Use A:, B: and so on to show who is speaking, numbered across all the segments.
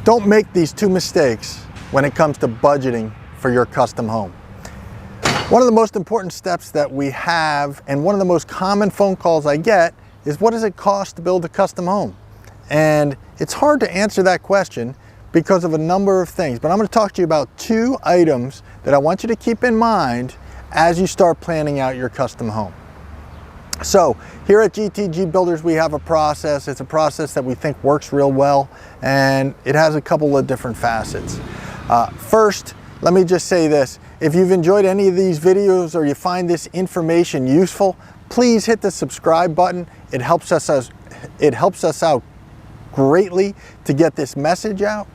A: Don't make these two mistakes when it comes to budgeting for your custom home. One of the most important steps that we have, and one of the most common phone calls I get, is what does it cost to build a custom home? And it's hard to answer that question because of a number of things, but I'm going to talk to you about 2 items that I want you to keep in mind as you start planning out your custom home. So here at GTG Builders, we have a process. It's a process that we think works real well, and it has a couple of different facets. First, let me just say this. If you've enjoyed any of these videos or you find this information useful, please hit the subscribe button. It helps us out greatly to get this message out.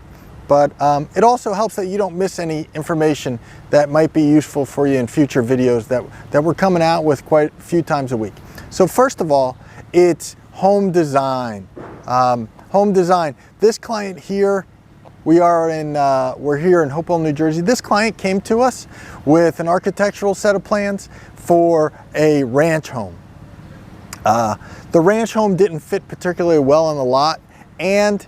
A: But it also helps that you don't miss any information that might be useful for you in future videos that we're coming out with quite a few times a week. So first of all, it's home design. Home design. This client here, we're here in Hopewell, New Jersey. This client came to us with an architectural set of plans for a ranch home. The ranch home didn't fit particularly well on the lot, and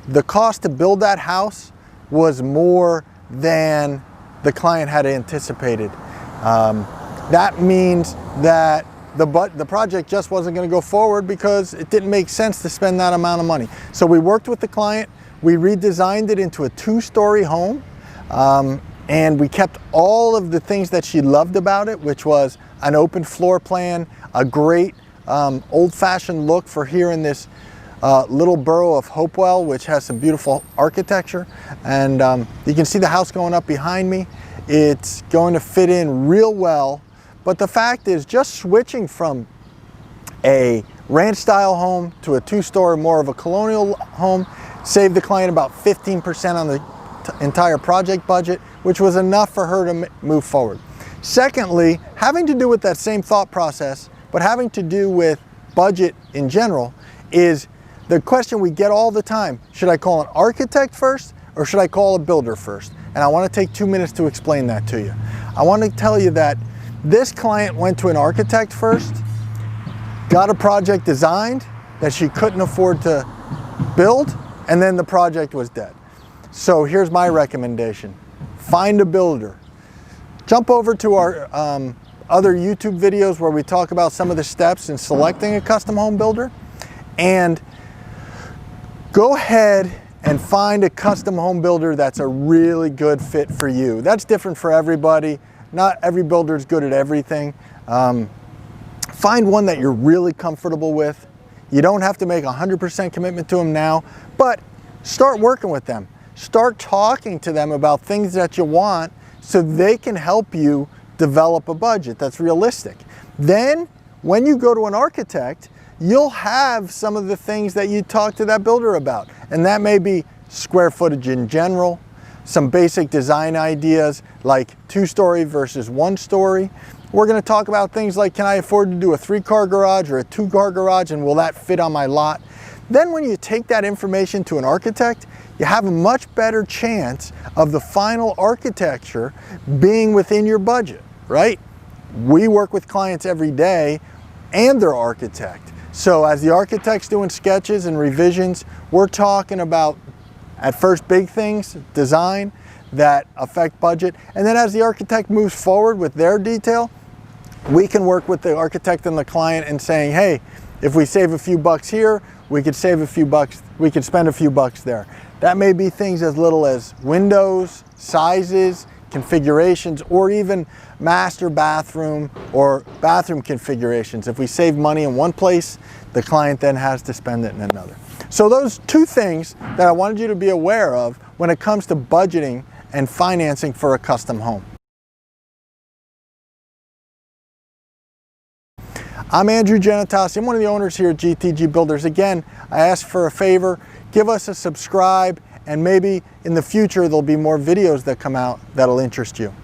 A: the cost to build that house was more than the client had anticipated. That means that the project just wasn't going to go forward because it didn't make sense to spend that amount of money. So we worked with the client, we redesigned it into a 2-story home, and we kept all of the things that she loved about it, which was an open floor plan, a great old-fashioned look for here in this little borough of Hopewell, which has some beautiful architecture. And you can see the house going up behind me. It's going to fit in real well. But the fact is, just switching from a ranch style home to a 2-story, more of a colonial home, saved the client about 15% on the entire project budget, which was enough for her to move forward. Secondly, having to do with that same thought process, but having to do with budget in general, is the question we get all the time. Should I call an architect first or should I call a builder first? And I want to take 2 minutes to explain that to you. I want to tell you that this client went to an architect first, got a project designed that she couldn't afford to build, and then the project was dead. So here's my recommendation. Find a builder. Jump over to our other YouTube videos where we talk about some of the steps in selecting a custom home builder, and go ahead and find a custom home builder that's a really good fit for you. That's different for everybody. Not every builder is good at everything. Find one that you're really comfortable with. You don't have to make 100% commitment to them now, but start working with them. Start talking to them about things that you want so they can help you develop a budget that's realistic. Then, when you go to an architect, you'll have some of the things that you talk to that builder about. And that may be square footage in general, some basic design ideas like 2-story versus 1-story. We're going to talk about things like, can I afford to do a 3-car garage or a 2-car garage, and will that fit on my lot? Then when you take that information to an architect, you have a much better chance of the final architecture being within your budget, right? We work with clients every day and their architect. So as the architect's doing sketches and revisions, we're talking about, at first, big things, design, that affect budget. And then as the architect moves forward with their detail, we can work with the architect and the client and saying, hey, if we save a few bucks here, we could save a few bucks, we could spend a few bucks there. That may be things as little as windows, sizes, configurations, or even master bathroom or bathroom configurations. If we save money in one place, the client then has to spend it in another. So those 2 things that I wanted you to be aware of when it comes to budgeting and financing for a custom home. I'm Andrew Genitossi. I'm one of the owners here at GTG Builders. Again, I ask for a favor, give us a subscribe, and maybe in the future there'll be more videos that come out that'll interest you.